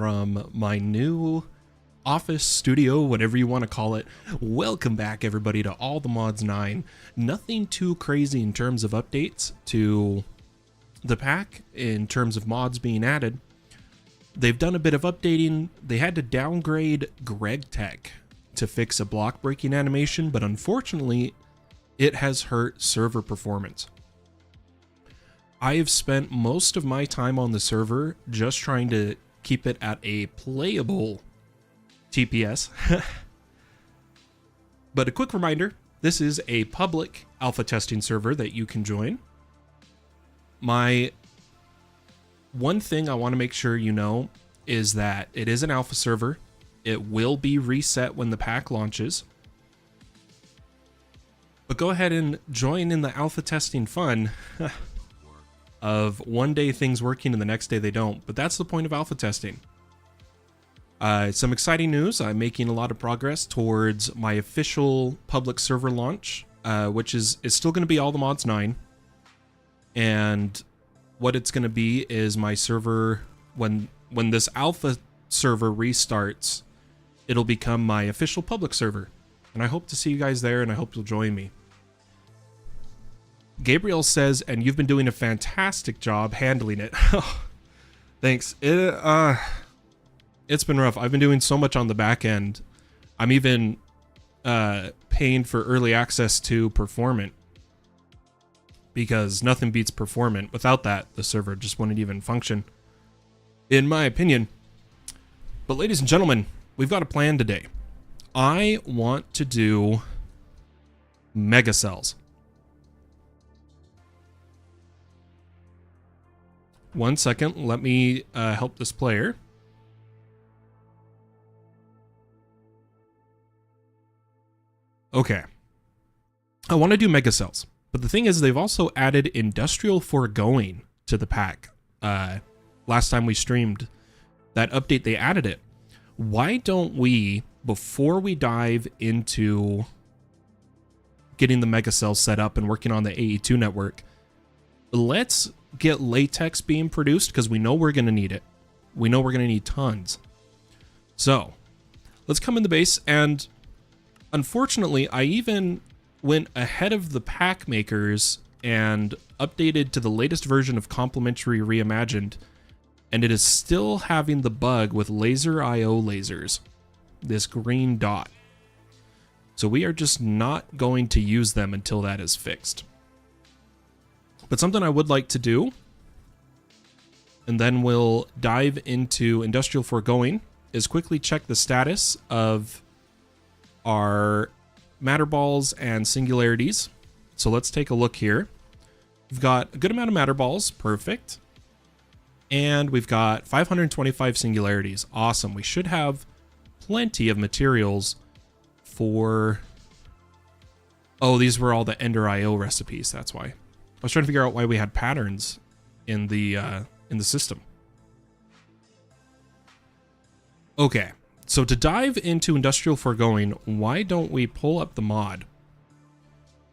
from my new office studio, whatever you want to call it. Welcome back, everybody, to All the Mods 9. Nothing too crazy in terms of updates to the pack in terms of mods being added. They've done a bit of updating. They had to downgrade Gregtech to fix a block breaking animation, but unfortunately, it has hurt server performance. I have spent most of my time on the server just trying to keep it at a playable TPS. But a quick reminder, this is a public alpha testing server that you can join. My one thing I want to make sure you know is that it is an alpha server. It will be reset when the pack launches. But go ahead and join in the alpha testing fun of one day things working and the next day they don't. But that's the point of alpha testing. Some exciting news. I'm making a lot of progress towards my official public server launch, which is still going to be All the Mods 9. And what it's going to be is my server, when this alpha server restarts, it'll become my official public server. And I hope to see you guys there, and I hope you'll join me. Gabriel says, and you've been doing a fantastic job handling it. Thanks. It's been rough. I've been doing so much on the back end. I'm even paying for early access to Performant, because nothing beats Performant. Without that, the server just wouldn't even function, in my opinion. But ladies and gentlemen, we've got a plan today. I want to do mega cells. One second, let me help this player. Okay. I want to do mega cells, but the thing is they've also added industrial foregoing to the pack. Last time we streamed that update, they added it. Why don't we, before we dive into getting the mega cells set up and working on the AE2 network, let's get latex being produced, because we know we're going to need it. We know we're going to need tons. So let's come in the base, and unfortunately, I even went ahead of the pack makers and updated to the latest version of Complementary Reimagined, and it is still having the bug with laser IO lasers, this green dot. So we are just not going to use them until that is fixed. But something I would like to do, and then we'll dive into industrial foregoing, is quickly check the status of our matter balls and singularities. So let's take a look here. We've got a good amount of matter balls, perfect. And we've got 525 singularities, awesome. We should have plenty of materials for... Oh, these were all the Ender IO recipes, that's why. I was trying to figure out why we had patterns in the system. Okay. So to dive into industrial foregoing, why don't we pull up the mod?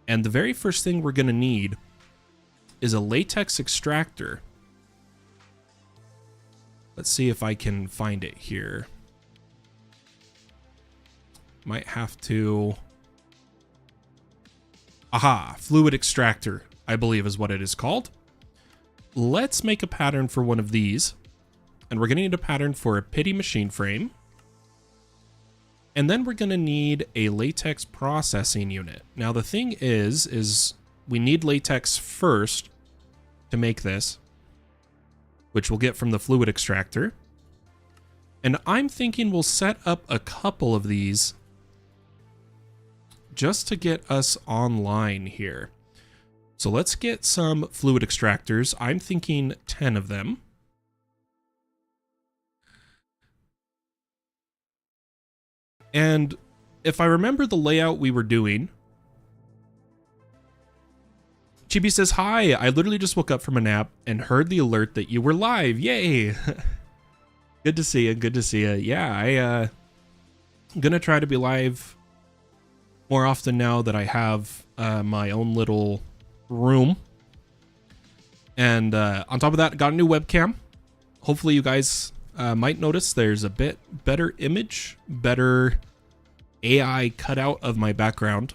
And the very first thing we're going to need is a latex extractor. Let's see if I can find it here. Might have to... Aha, fluid extractor, I believe is what it is called. Let's make a pattern for one of these. And we're going to need a pattern for a pity machine frame. And then we're going to need a latex processing unit. Now the thing is we need latex first to make this, which we'll get from the fluid extractor. And I'm thinking we'll set up a couple of these just to get us online here. So let's get some fluid extractors. I'm thinking 10 of them. And if I remember the layout we were doing, Chibi says, hi, I literally just woke up from a nap and heard the alert that you were live. Yay. Good to see you. Good to see you. Yeah, I'm going to try to be live more often now that I have my own little room. And on top of that, got a new webcam. Hopefully you guys might notice there's a bit better image, better AI cutout of my background,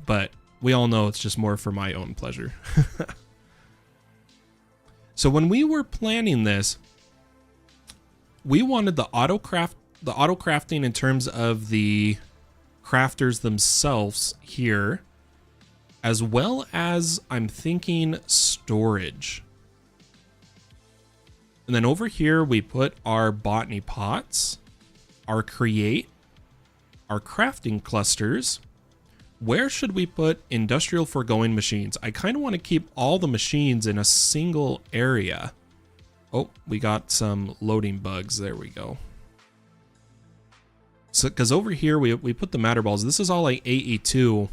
but we all know it's just more for my own pleasure. So when we were planning this, we wanted the auto crafting in terms of the crafters themselves here, as well as I'm thinking storage. And then over here we put our botany pots, our create, our crafting clusters. Where should we put industrial foregoing machines? I kind of want to keep all the machines in a single area. Oh, we got some loading bugs. There we go. So, because over here we put the matter balls. This is all like AE2.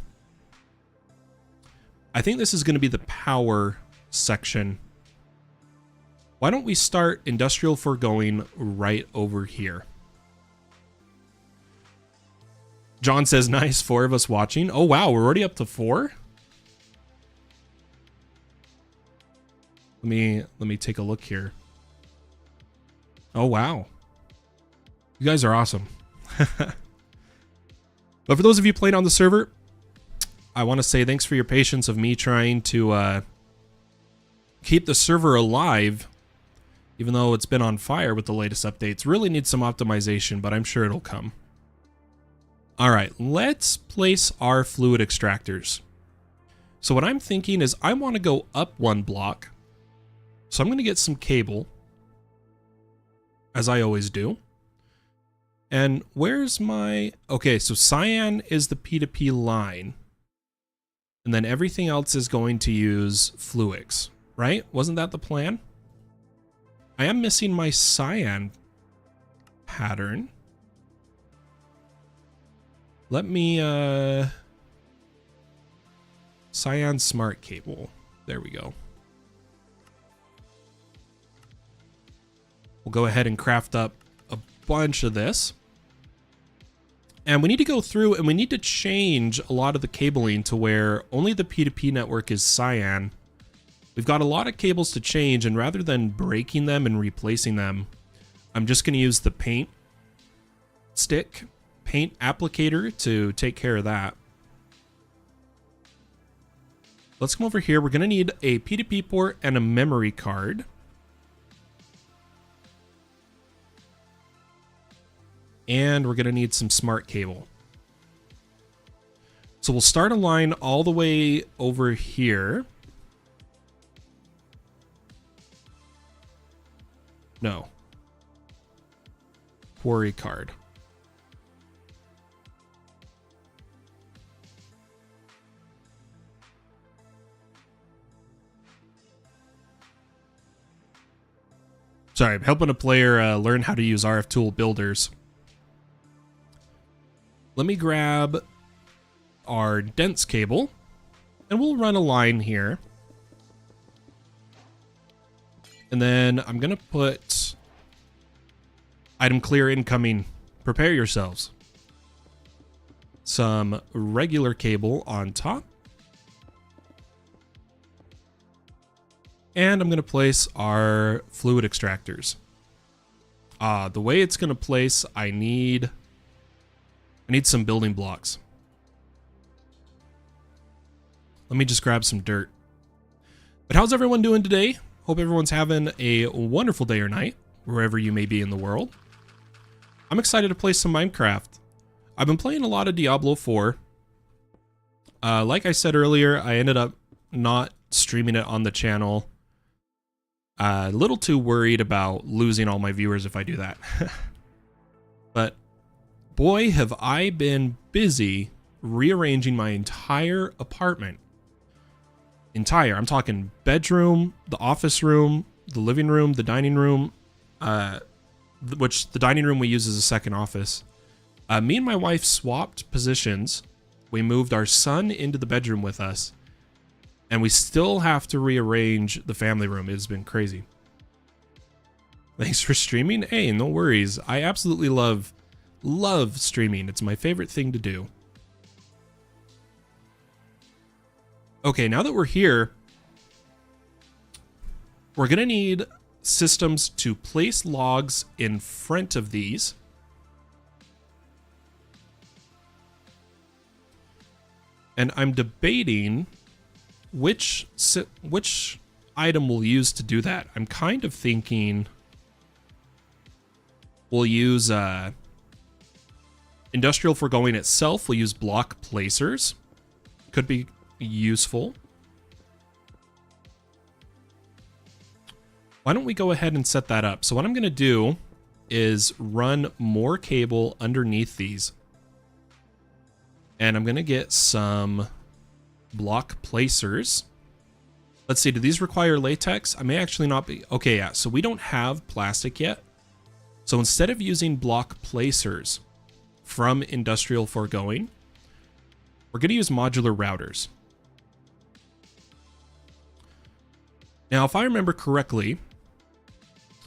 I think this is going to be the power section. Why don't we start industrial foregoing right over here? John says, nice, 4 of us watching. Oh, wow, we're already up to 4? Let me take a look here. Oh, wow. You guys are awesome. But for those of you playing on the server, I want to say thanks for your patience of me trying to keep the server alive, even though it's been on fire with the latest updates. Really needs some optimization, but I'm sure it'll come. All right, let's place our fluid extractors. So what I'm thinking is I want to go up 1 block. So I'm going to get some cable, as I always do. And where's my... Okay, so cyan is the P2P line. And then everything else is going to use Fluix, right? Wasn't that the plan? I am missing my cyan pattern. Let me, cyan smart cable. There we go. We'll go ahead and craft up a bunch of this. And we need to go through and we need to change a lot of the cabling to where only the P2P network is cyan. We've got a lot of cables to change, and rather than breaking them and replacing them, I'm just going to use the paint applicator to take care of that. Let's come over here. We're going to need a P2P port and a memory card. And we're going to need some smart cable. So we'll start a line all the way over here. No. Quarry card. Sorry, I'm helping a player learn how to use RF tool builders. Let me grab our dense cable, and we'll run a line here. And then I'm going to put item clear incoming. Prepare yourselves. Some regular cable on top. And I'm going to place our fluid extractors. The way it's going to place, I need some building blocks. Let me just grab some dirt. But how's everyone doing today? Hope everyone's having a wonderful day or night, wherever you may be in the world. I'm excited to play some Minecraft. I've been playing a lot of Diablo 4. Like I said earlier, I ended up not streaming it on the channel. A little too worried about losing all my viewers if I do that. But boy, have I been busy rearranging my entire apartment. I'm talking bedroom, the office room, the living room, the dining room, which the dining room we use as a second office. Me and my wife swapped positions. We moved our son into the bedroom with us, and we still have to rearrange the family room. It's been crazy. Thanks for streaming. Hey, no worries. I absolutely love streaming. It's my favorite thing to do. Okay, now that we're here, we're gonna need systems to place logs in front of these. And I'm debating which item we'll use to do that. I'm kind of thinking we'll use industrial foregoing itself. We'll use block placers. Could be useful. Why don't we go ahead and set that up? So what I'm going to do is run more cable underneath these. And I'm going to get some block placers. Let's see, do these require latex? I may actually not be. Okay, yeah, so we don't have plastic yet. So instead of using block placers from industrial foregoing, we're going to use modular routers. Now, if I remember correctly,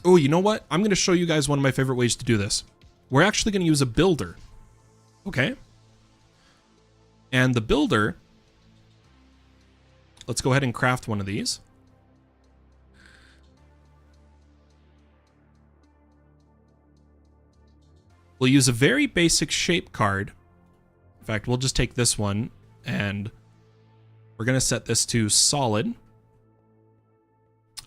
oh, you know what? I'm going to show you guys one of my favorite ways to do this. We're actually going to use a builder. Okay? And the builder, let's go ahead and craft one of these. We'll use a very basic shape card. In fact, we'll just take this one and we're going to set this to solid.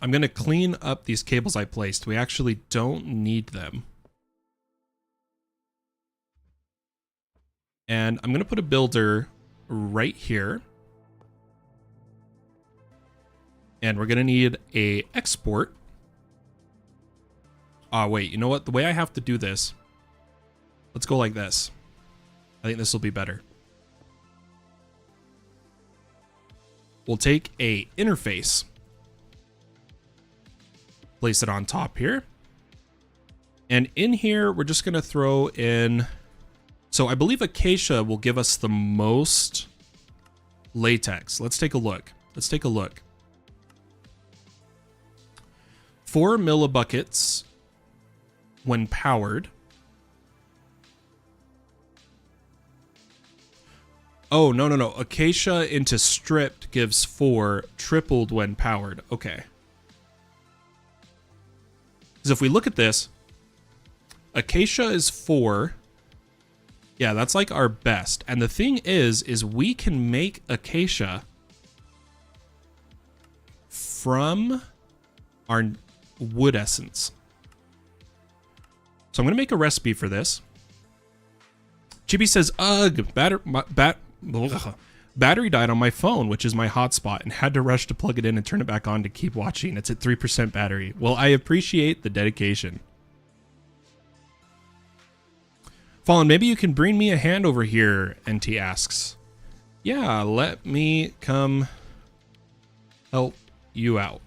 I'm going to clean up these cables I placed. We actually don't need them. And I'm going to put a builder right here. And we're going to need a export. Ah, wait, you know what? The way I have to do this, let's go like this. I think this will be better. We'll take a interface. Place it on top here. And in here, we're just going to throw in... So I believe Acacia will give us the most latex. Let's take a look. Let's take a look. 4 millibuckets when powered. Oh, no, no, no. Acacia into stripped gives 4, tripled when powered. Okay. Because if we look at this, Acacia is 4. Yeah, that's like our best. And the thing is we can make Acacia from our wood essence. So I'm going to make a recipe for this. Chibi says, ugh, battery died on my phone, which is my hotspot, and had to rush to plug it in and turn it back on to keep watching. It's at 3% battery. Well, I appreciate the dedication. Fallen, maybe you can bring me a hand over here, NT asks. Yeah, let me come help you out.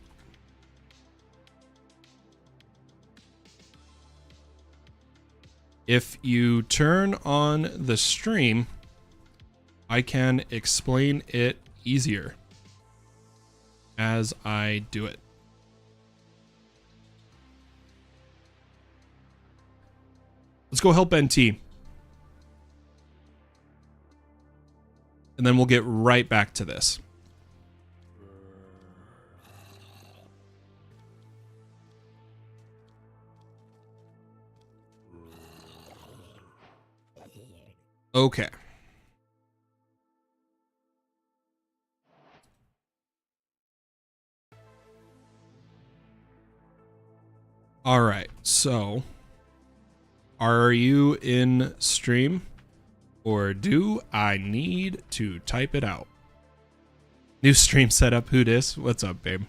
If you turn on the stream, I can explain it easier as I do it. Let's go help NT. And then we'll get right back to this. Okay. All right, so are you in stream or do I need to type it out? New stream setup, who dis? What's up, babe?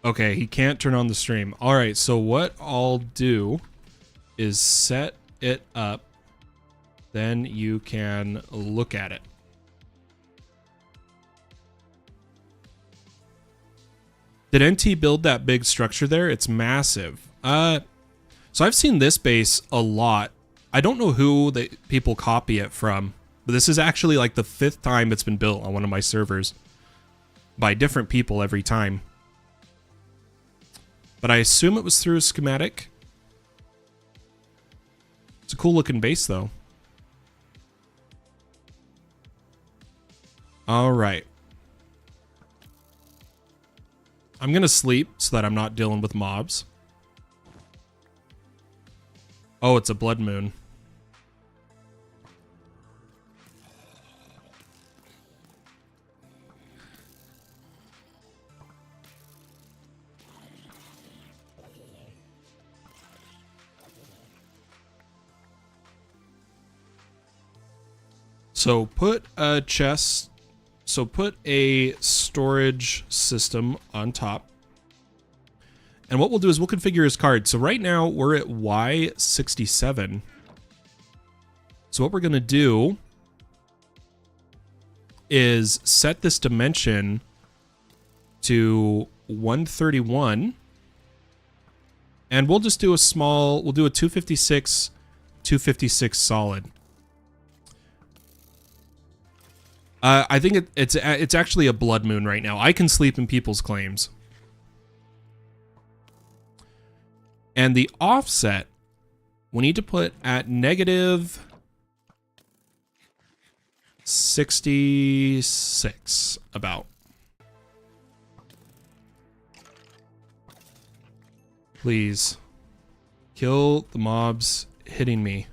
Okay, he can't turn on the stream. All right, so what I'll do is set it up. Then you can look at it. Did NT build that big structure there? It's massive. So I've seen this base a lot. I don't know who people copy it from, but this is actually like the 5th time it's been built on one of my servers by different people every time. But I assume it was through a schematic. It's a cool looking base though. All right. I'm going to sleep so that I'm not dealing with mobs. Oh, it's a blood moon. So put a chest, so put a storage system on top. And what we'll do is we'll configure his card. So right now we're at Y67. So what we're going to do is set this dimension to 131. And we'll just do a small, we'll do a 256 solid. I think it's actually a blood moon right now. I can sleep in people's claims. And the offset, we need to put at negative 66 about. Please kill the mobs hitting me.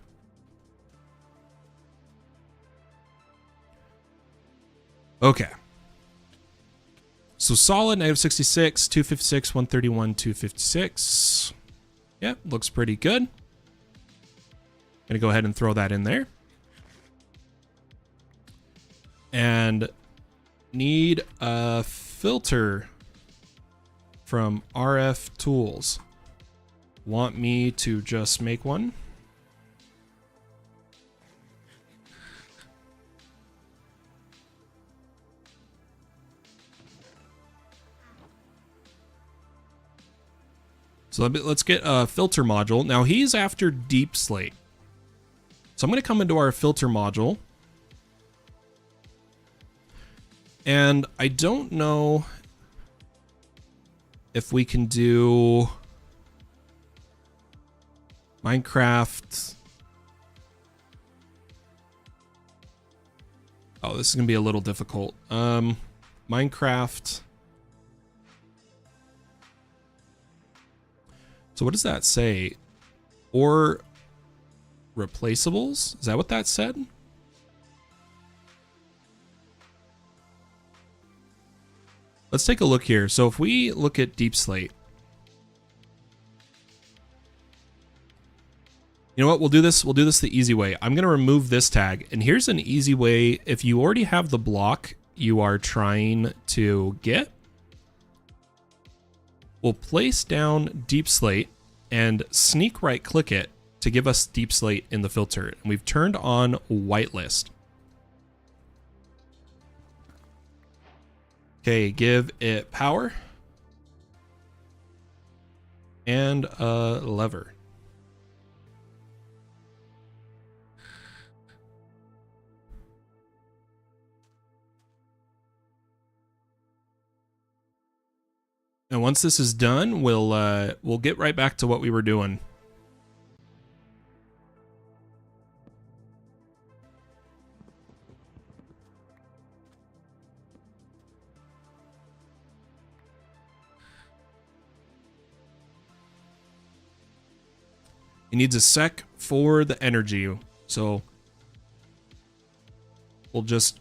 Okay. So solid, negative 66, 256, 131, 256. Yeah, looks pretty good. Gonna go ahead and throw that in there. And need a filter from RF Tools. Want me to just make one? So let's get a filter module. Now he's after deep slate. So I'm going to come into our filter module. And I don't know if we can do Minecraft. Oh, this is going to be a little difficult. Minecraft. So what does that say? Or replaceables? Is that what that said? Let's take a look here. So if we look at deep slate. You know what? We'll do this the easy way. I'm going to remove this tag. And here's an easy way. If you already have the block you are trying to get, we'll place down deep slate and sneak right click it to give us deep slate in the filter. And we've turned on whitelist. Okay, give it power and a lever. And once this is done, we'll get right back to what we were doing. It needs a sec for the energy, so we'll just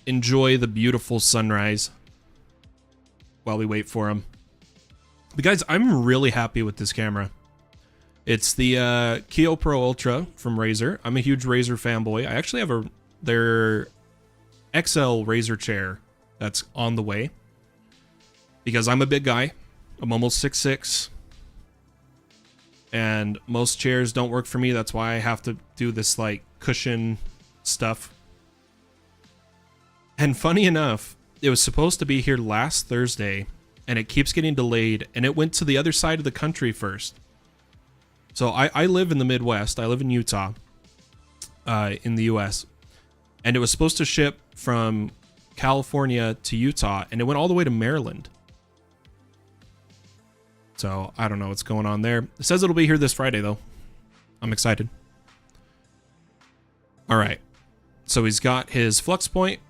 enjoy the beautiful sunrise while we wait for him. But guys, I'm really happy with this camera. It's the Keo Pro Ultra from Razer. I'm a huge Razer fanboy. I actually have their XL Razer chair that's on the way. Because I'm a big guy. I'm almost 6'6". And most chairs don't work for me. That's why I have to do this like cushion stuff. And funny enough, it was supposed to be here last Thursday, and it keeps getting delayed, and it went to the other side of the country first. So I live in the Midwest. I live in Utah, in the US. And it was supposed to ship from California to Utah, and it went all the way to Maryland. So I don't know what's going on there. It says it'll be here this Friday, though. I'm excited. All right. So he's got his flux point.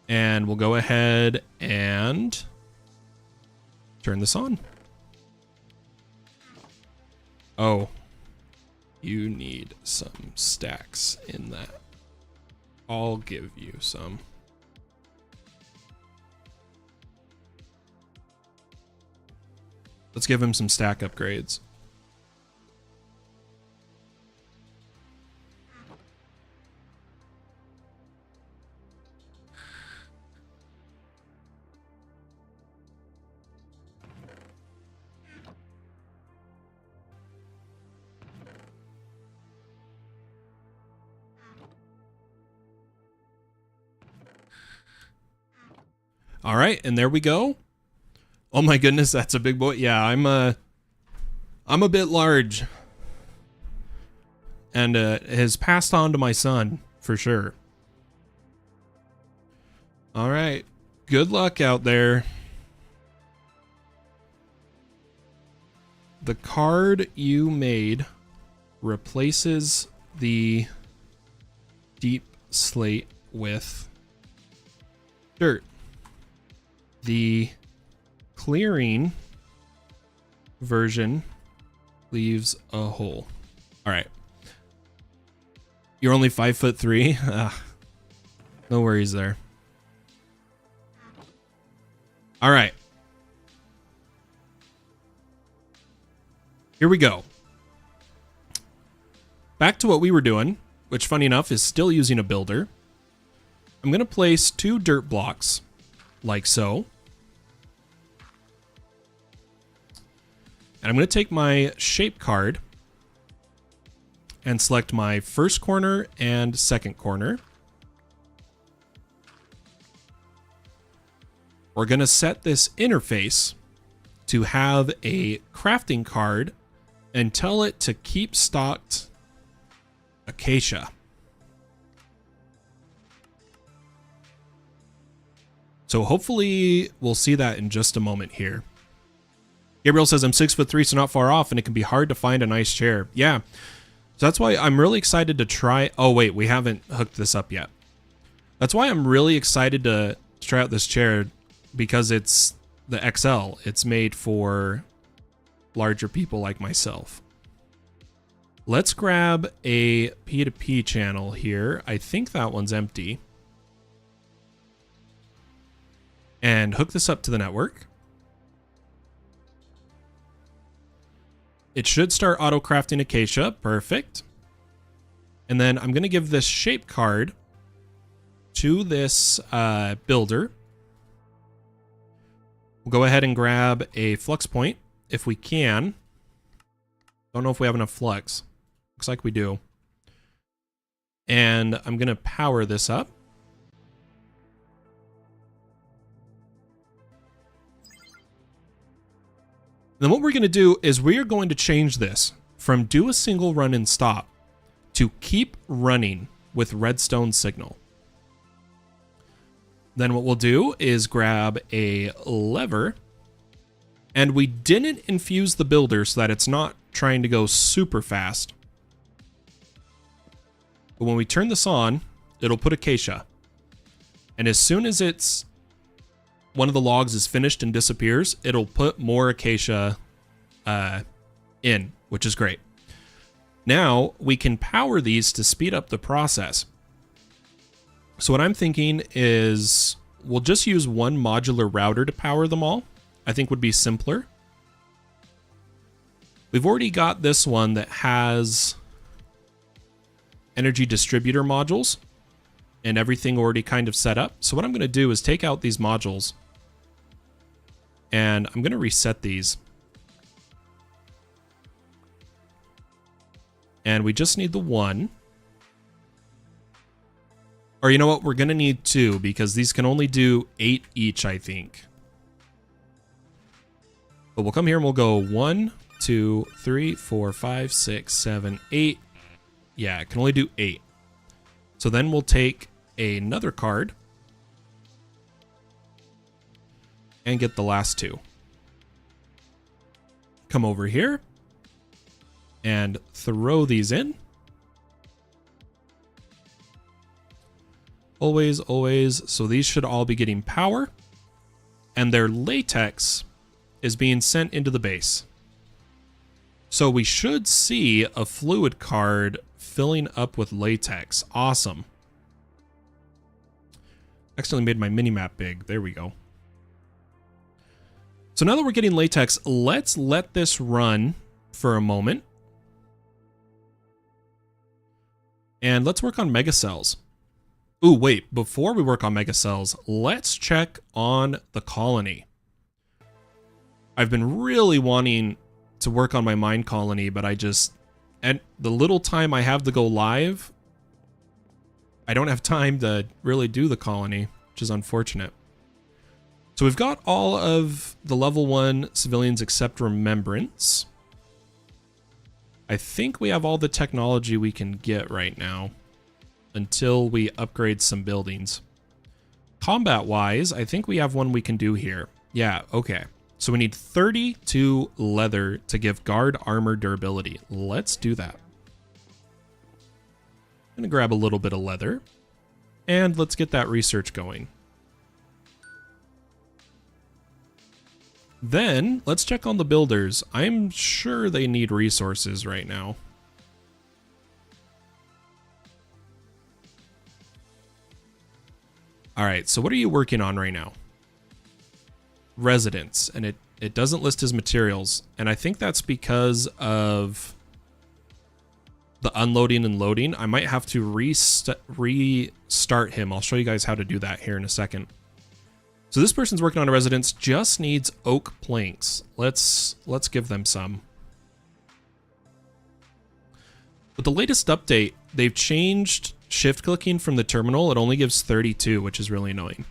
And we'll go ahead and turn this on. Oh, you need some stacks in that. I'll give you some. Let's give him some stack upgrades. All right, and there we go. Oh my goodness, that's a big boy. Yeah, I'm a bit large. And has passed on to my son, for sure. All right, good luck out there. The card you made replaces the deep slate with dirt. The clearing version leaves a hole. All right. You're only 5'3". No worries there. All right. Here we go. Back to what we were doing, which funny enough is still using a builder. I'm going to place 2 dirt blocks like so. And I'm going to take my shape card and select my first corner and second corner. We're going to set this interface to have a crafting card and tell it to keep stocked acacia. So hopefully we'll see that in just a moment here. Gabriel says, I'm 6'3", so not far off, and it can be hard to find a nice chair. Yeah. So that's why I'm really excited to try. Oh, wait, we haven't hooked this up yet. That's why I'm really excited to try out this chair, because it's the XL. It's made for larger people like myself. Let's grab a P2P channel here. I think that one's empty. And hook this up to the network. It should start auto crafting acacia. Perfect. And then I'm going to give this shape card to this builder. We'll go ahead and grab a flux point if we can. Don't know if we have enough flux. Looks like we do. And I'm going to power this up. Then what we're going to do is we are going to change this from do a single run and stop to keep running with redstone signal. Then what we'll do is grab a lever, and we didn't infuse the builder so that it's not trying to go super fast. But when we turn this on, it'll put acacia. And as soon as one of the logs is finished and disappears, it'll put more acacia in, which is great. Now we can power these to speed up the process. So what I'm thinking is we'll just use one modular router to power them all. I think would be simpler. We've already got this one that has energy distributor modules and everything already kind of set up. So what I'm going to do is take out these modules, and I'm going to reset these. And we just need the one. Or you know what? We're going to need 2 because these can only do 8 each, I think. But we'll come here and we'll go 1, 2, 3, 4, 5, 6, 7, 8. Yeah, it can only do 8. So then we'll take another card and get the last 2. Come over here and throw these in. Always, always. So these should all be getting power. And their latex is being sent into the base. So we should see a fluid card filling up with latex. Awesome. Accidentally made my mini-map big. There we go. So now that we're getting latex, let's let this run for a moment. And let's work on mega cells. Ooh, wait, before we work on mega cells, let's check on the colony. I've been really wanting to work on my mine colony, but and the little time I have to go live, I don't have time to really do the colony, which is unfortunate. So we've got all of the level 1 civilians except Remembrance. I think we have all the technology we can get right now until we upgrade some buildings. Combat-wise, I think we have one we can do here. Yeah, okay. So we need 32 leather to give guard armor durability. Let's do that. I'm gonna grab a little bit of leather, and let's get that research going. Then, let's check on the builders. I'm sure they need resources right now. Alright, so what are you working on right now? Residence, and it doesn't list his materials, and I think that's because of the unloading and loading. I might have to restart him. I'll show you guys how to do that here in a second. So this person's working on a residence, just needs oak planks. Let's give them some. With the latest update, they've changed shift clicking from the terminal. It only gives 32, which is really annoying.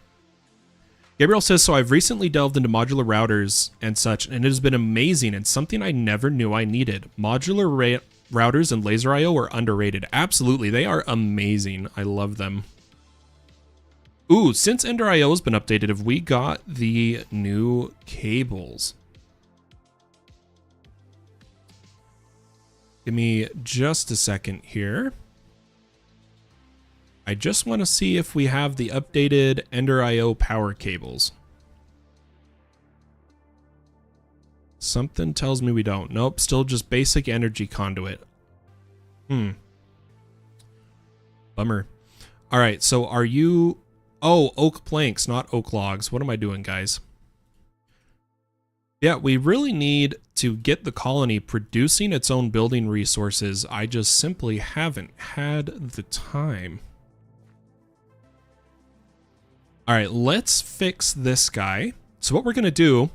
Gabriel says, so I've recently delved into modular routers and such, and it has been amazing and something I never knew I needed. Modular routers and laser IO are underrated. Absolutely, they are amazing. I love them. Ooh, since Ender IO has been updated, have we got the new cables? Give me just a second here. I just want to see if we have the updated Ender IO power cables. Something tells me we don't. Nope, still just basic energy conduit. Bummer. All right, so are you... Oh, oak planks, not oak logs. What am I doing, guys? Yeah, we really need to get the colony producing its own building resources. I just simply haven't had the time. All right, let's fix this guy. So what we're going to do,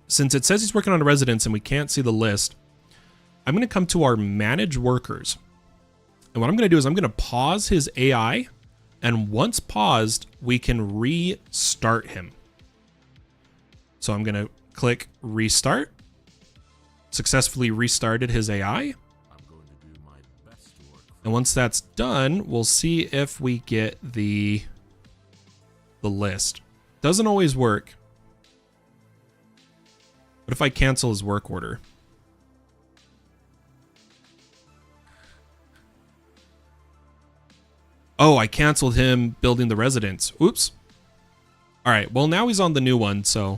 since it says he's working on a residence and we can't see the list, I'm going to come to our manage workers. And what I'm going to do is I'm going to pause his AI. And once paused, we can restart him. So I'm going to click restart. Successfully restarted his AI. I'm going to do my best to work. And once that's done, we'll see if we get the list. Doesn't always work. What if I cancel his work order? Oh, I canceled him building the residence. Oops. All right, well, now he's on the new one, so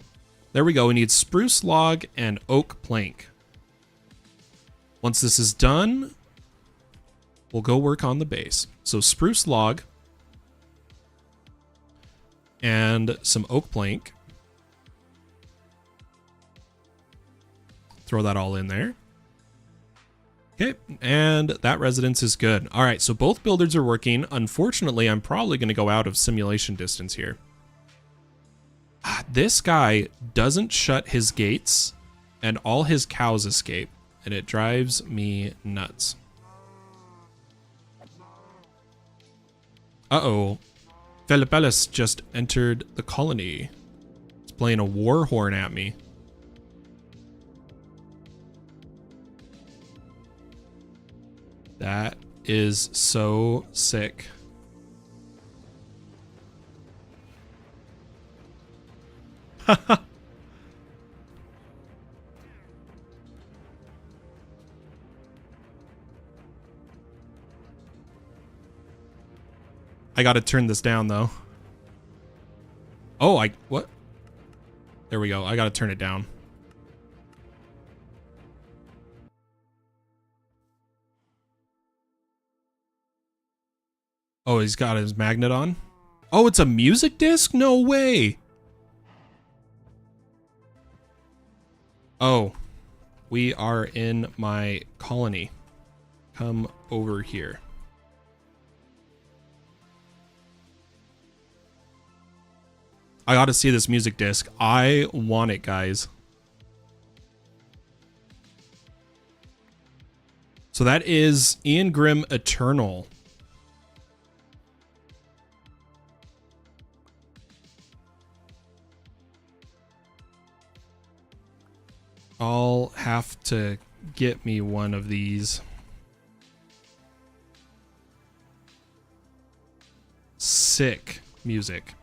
there we go. We need spruce log and oak plank. Once this is done, we'll go work on the base. So spruce log and some oak plank. Throw that all in there. Okay, and that residence is good. All right, so both builders are working. Unfortunately, I'm probably going to go out of simulation distance here. This guy doesn't shut his gates, and all his cows escape, and it drives me nuts. Uh-oh. Philippellis just entered the colony. It's playing a war horn at me. That is so sick. I gotta turn this down though. Oh, what? There we go. I gotta turn it down. Oh, he's got his magnet on? Oh, it's a music disc? No way! Oh, we are in my colony. Come over here. I gotta see this music disc. I want it, guys. So that is Ian Grimm Eternal. I'll have to get me one of these. Sick music.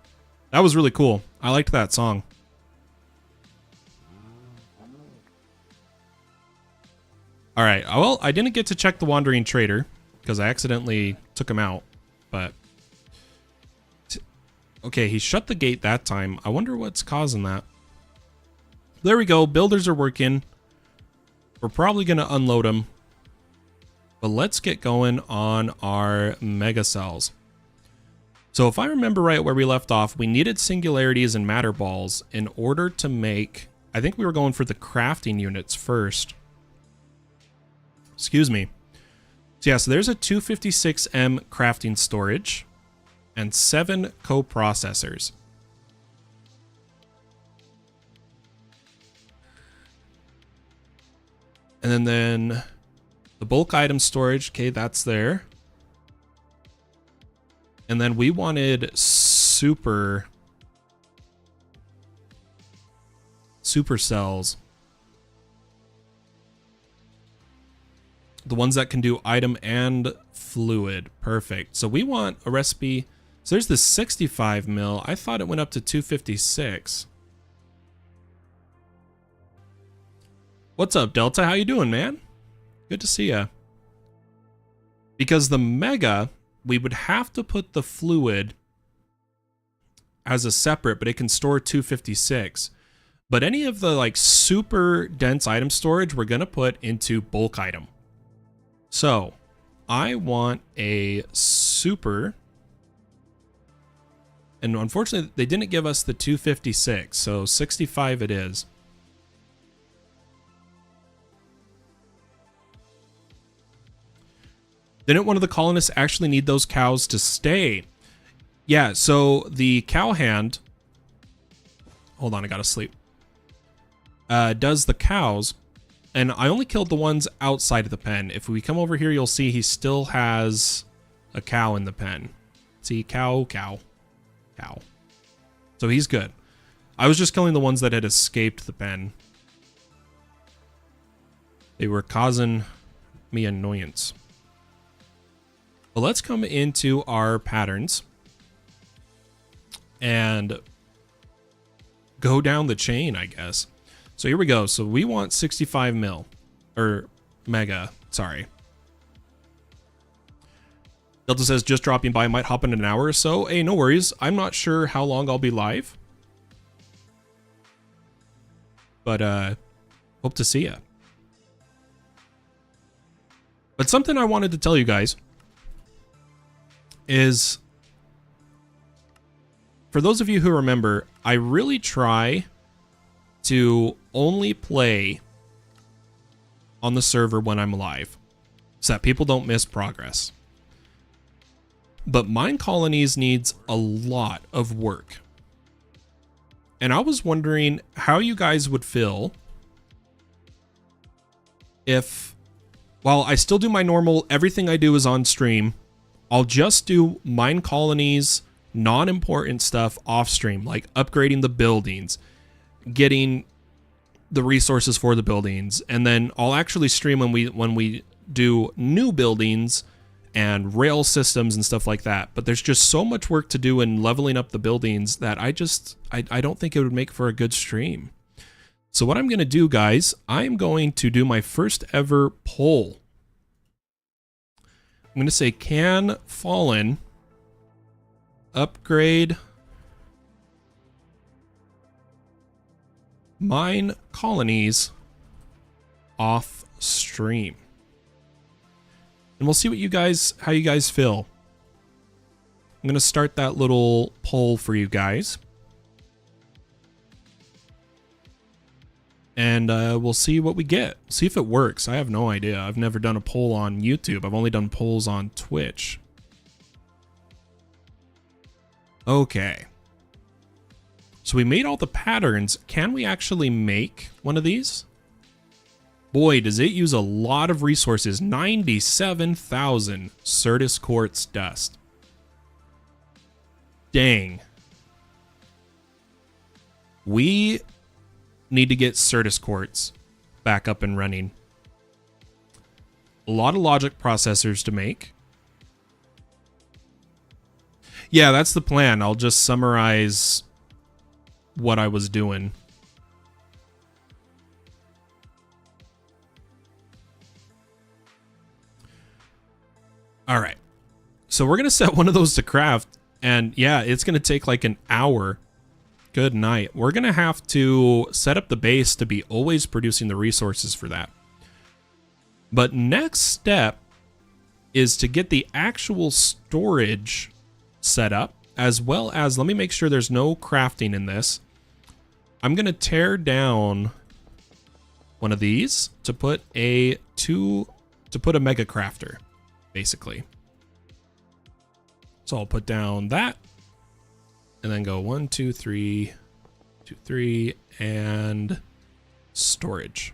That was really cool. I liked that song. All right. Well, I didn't get to check the Wandering Trader because I accidentally took him out. But okay, he shut the gate that time. I wonder what's causing that. There we go. Builders are working. We're probably going to unload them. But let's get going on our mega cells. So if I remember right where we left off, we needed singularities and matter balls in order to make... I think we were going for the crafting units first. Excuse me. So yeah, so there's a 256M crafting storage and 7 coprocessors. And then the bulk item storage, okay, that's there. And then we wanted super cells. The ones that can do item and fluid. Perfect. So we want a recipe. So there's the 65 mil. I thought it went up to 256. What's up, Delta? How you doing, man? Good to see ya. Because the mega, we would have to put the fluid as a separate, but it can store 256. But any of the like super dense item storage, we're gonna put into bulk item. So I want a super, and unfortunately they didn't give us the 256, so 65 it is. Didn't one of the colonists actually need those cows to stay? Yeah, so the cow hand... Hold on, I gotta sleep. Does the cows, and I only killed the ones outside of the pen. If we come over here, you'll see he still has a cow in the pen. See, cow. So he's good. I was just killing the ones that had escaped the pen. They were causing me annoyance. But let's come into our patterns and go down the chain, I guess. So here we go. So we want 65 mil, or mega, sorry. Delta says, just dropping by, might hop in an hour or so. Hey, no worries. I'm not sure how long I'll be live. But hope to see ya. But something I wanted to tell you guys is, for those of you who remember, I really try to only play on the server when I'm live so that people don't miss progress. But Mine Colonies needs a lot of work. And I was wondering how you guys would feel if, while I still do my normal, everything I do is on stream, I'll just do Mine Colonies, non-important stuff off stream, like upgrading the buildings, getting the resources for the buildings, and then I'll actually stream when we do new buildings and rail systems and stuff like that. But there's just so much work to do in leveling up the buildings that I don't think it would make for a good stream. So what I'm going to do, guys, I'm going to do my first ever poll. I'm going to say, can Fallen upgrade mine colonies off stream. And we'll see what how you guys feel. I'm going to start that little poll for you guys. And we'll see what we get. See if it works. I have no idea. I've never done a poll on YouTube. I've only done polls on Twitch. Okay. So we made all the patterns. Can we actually make one of these? Boy, does it use a lot of resources. 97,000 Certus quartz dust. Dang. We need to get Certus quartz back up and running. A lot of logic processors to make. Yeah, that's the plan. I'll just summarize what I was doing. All right. So we're going to set one of those to craft. And yeah, it's going to take like an hour. Good night. We're going to have to set up the base to be always producing the resources for that. But next step is to get the actual storage set up, as well as, let me make sure there's no crafting in this. I'm going to tear down one of these to put a mega crafter, basically. So I'll put down that and then go 1, 2, 3, 2, 3, and storage.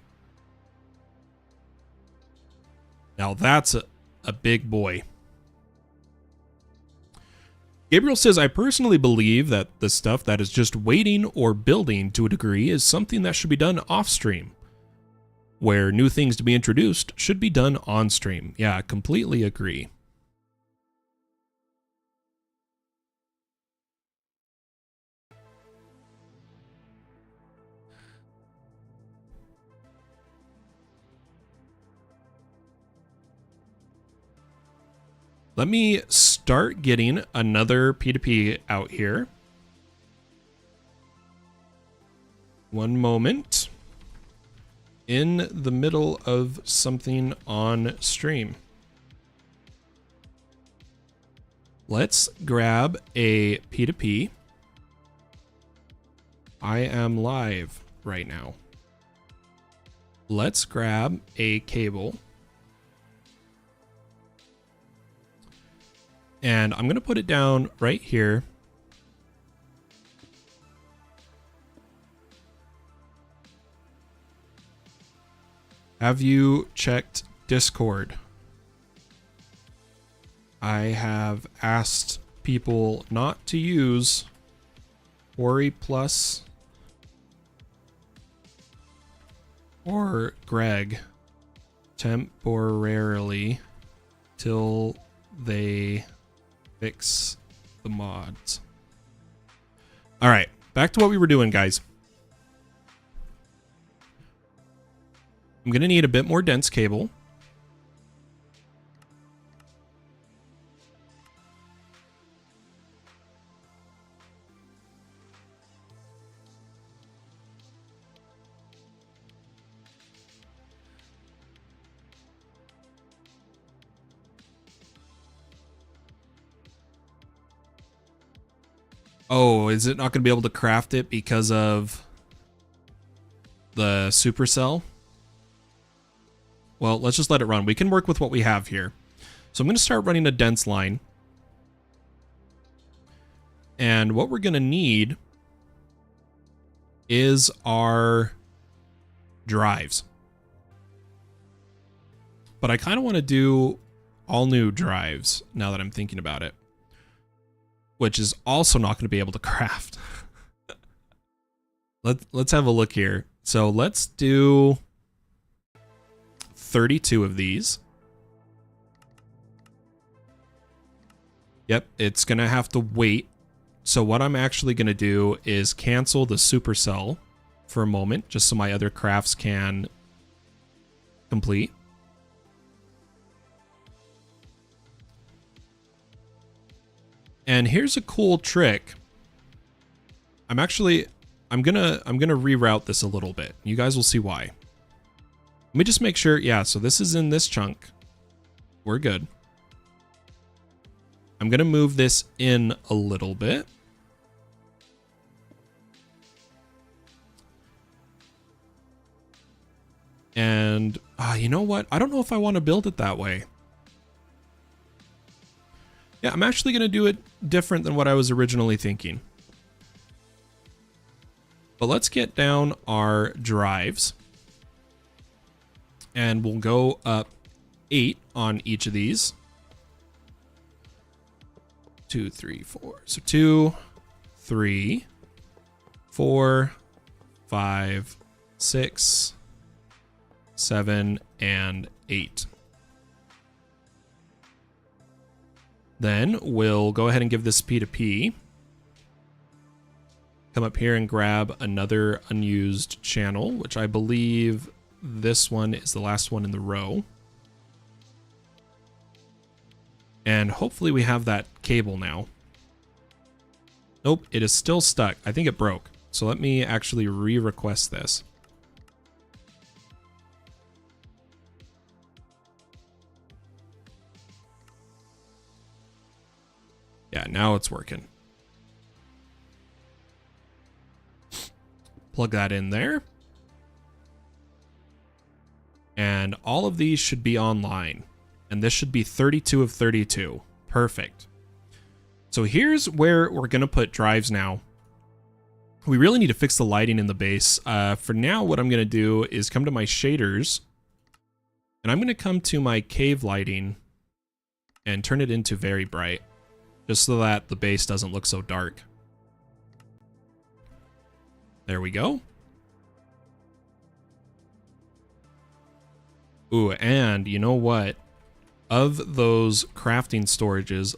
Now that's a big boy. Gabriel says, I personally believe that the stuff that is just waiting or building to a degree is something that should be done off stream, where new things to be introduced should be done on stream. Yeah, I completely agree. Let me start getting another P2P out here. One moment. In the middle of something on stream. Let's grab a P2P. I am live right now. Let's grab a cable. And I'm going to put it down right here. Have you checked Discord? I have asked people not to use Ori Plus or Greg temporarily till they fix the mods. All right, back to what we were doing, guys. I'm going to need a bit more dense cable. Oh, is it not going to be able to craft it because of the supercell? Well, let's just let it run. We can work with what we have here. So I'm going to start running a dense line. And what we're going to need is our drives. But I kind of want to do all new drives now that I'm thinking about it, which is also not going to be able to craft. Let's have a look here. So let's do 32 of these. Yep, it's going to have to wait. So what I'm actually going to do is cancel the supercell for a moment, just so my other crafts can complete. And here's a cool trick. I'm gonna reroute this a little bit. You guys will see why. Let me just make sure. Yeah, so this is in this chunk. We're good. I'm gonna move this in a little bit. And you know what? I don't know if I want to build it that way. Yeah, I'm actually going to do it different than what I was originally thinking. But let's get down our drives. And we'll go up 8 on each of these. 2, 3, 4. So 2, 3, 4, 5, 6, 7, and 8. Then we'll go ahead and give this P to P. Come up here and grab another unused channel, which I believe this one is the last one in the row. And hopefully we have that cable now. Nope, it is still stuck. I think it broke. So let me actually re-request this. Yeah, now it's working. Plug that in there. And all of these should be online. And this should be 32 of 32. Perfect. So here's where we're going to put drives now. We really need to fix the lighting in the base. For now, what I'm going to do is come to my shaders. And I'm going to come to my cave lighting and turn it into very bright. Just so that the base doesn't look so dark. There we go. Ooh, and you know what? Of those crafting storages,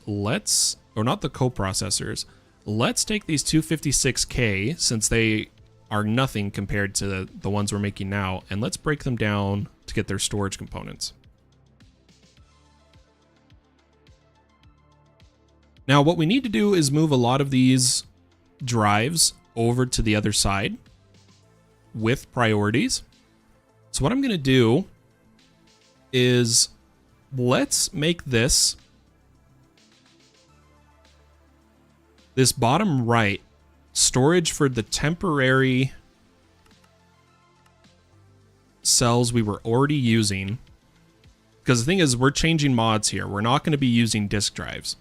or not the coprocessors, let's take these 256K, since they are nothing compared to the ones we're making now, and let's break them down to get their storage components. Now, what we need to do is move a lot of these drives over to the other side with priorities. So what I'm going to do is let's make this bottom right storage for the temporary cells we were already using. Because the thing is, we're changing mods here. We're not going to be using disk drives.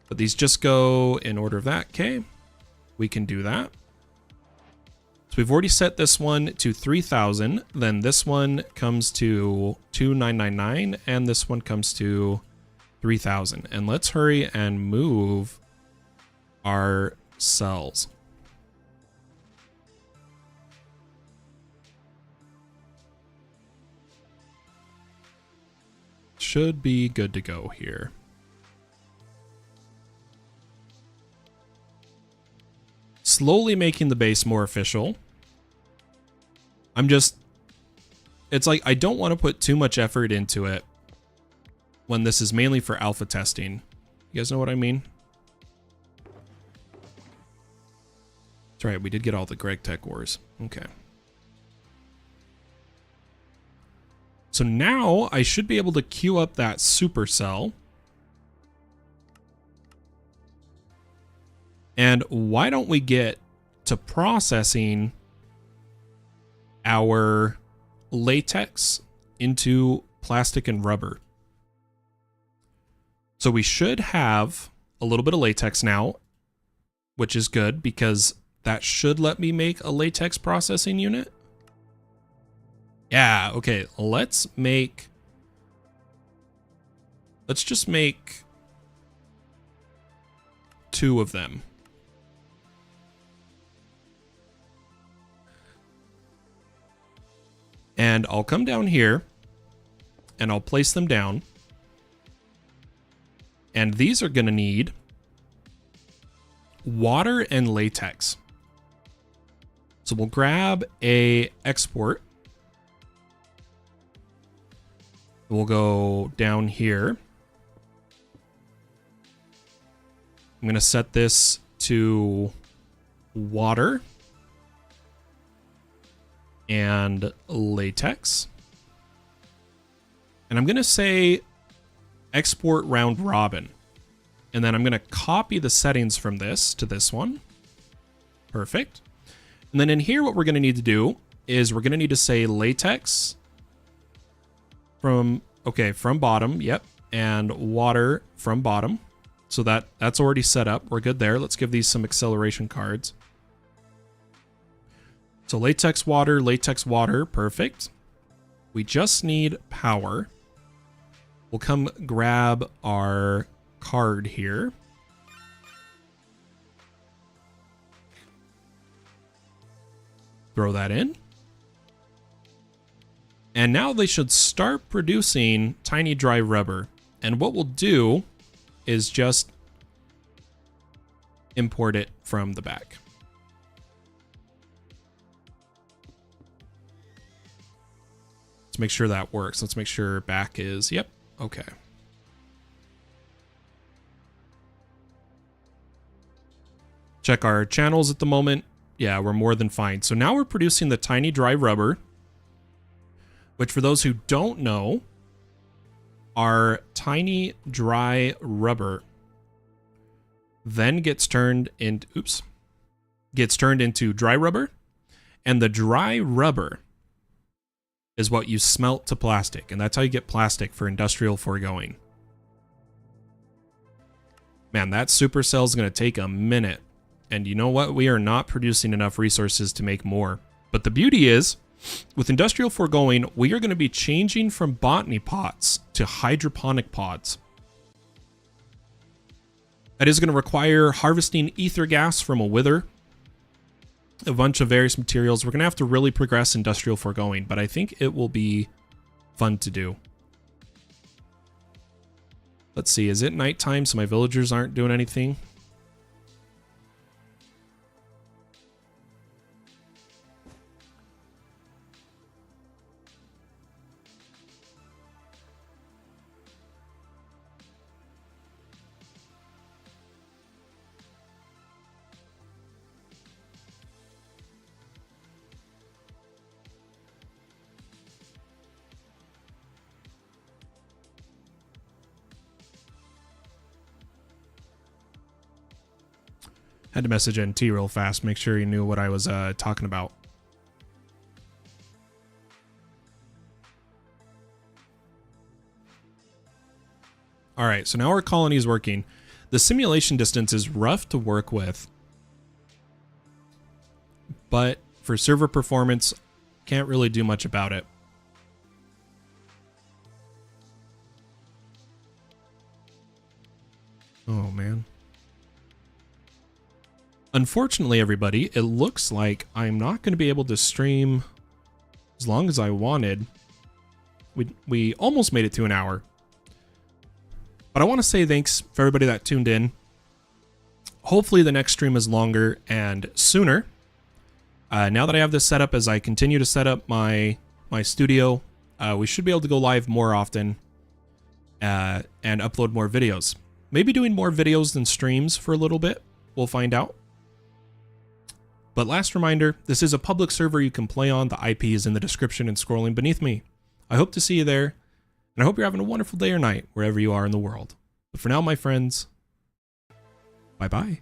But these just go in order of that. Okay, we can do that. So we've already set this one to 3,000. Then this one comes to 2,999, and this one comes to 3,000. And let's hurry and move our cells. Should be good to go here. Slowly making the base more official. It's like I don't want to put too much effort into it when this is mainly for alpha testing. You guys know what I mean? That's right, we did get all the Gregtech ores. Okay. So now I should be able to queue up that supercell. And why don't we get to processing our latex into plastic and rubber? So we should have a little bit of latex now, which is good because that should let me make a latex processing unit. Yeah, okay, let's just make 2 of them. And I'll come down here and I'll place them down. And these are going to need water and latex. So we'll grab a export. We'll go down here. I'm going to set this to water and latex. And I'm going to say export round robin. And then I'm going to copy the settings from this to this one. Perfect. And then in here, what we're going to need to do is we're going to need to say latex from bottom. Yep. And water from bottom. So that's already set up. We're good there. Let's give these some acceleration cards. So latex water. Perfect. We just need power. We'll come grab our card here. Throw that in. And now they should start producing tiny dry rubber. And what we'll do is just import it from the back. Let's make sure that works. Let's make sure back is, yep, okay. Check our channels at the moment. Yeah, we're more than fine. So now we're producing the tiny dry rubber, which for those who don't know, our tiny dry rubber then gets turned into dry rubber, and the dry rubber is what you smelt to plastic, and that's how you get plastic for industrial foregoing. Man, that supercell is going to take a minute, and you know what? We are not producing enough resources to make more. But the beauty is, with industrial foregoing, we are going to be changing from botany pots to hydroponic pods. That is going to require harvesting ether gas from a wither, a bunch of various materials. We're going to have to really progress industrial foregoing, but I think it will be fun to do. Let's see, is it nighttime so my villagers aren't doing anything? Had to message NT real fast, make sure he knew what I was talking about. All right, so now our colony is working. The simulation distance is rough to work with, but for server performance, can't really do much about it. Oh, man. Unfortunately, everybody, it looks like I'm not going to be able to stream as long as I wanted. We almost made it to an hour. But I want to say thanks for everybody that tuned in. Hopefully the next stream is longer and sooner. Now that I have this set up, as I continue to set up my studio, we should be able to go live more often and upload more videos. Maybe doing more videos than streams for a little bit. We'll find out. But last reminder, this is a public server you can play on. The IP is in the description and scrolling beneath me. I hope to see you there, and I hope you're having a wonderful day or night wherever you are in the world. But for now, my friends, bye-bye.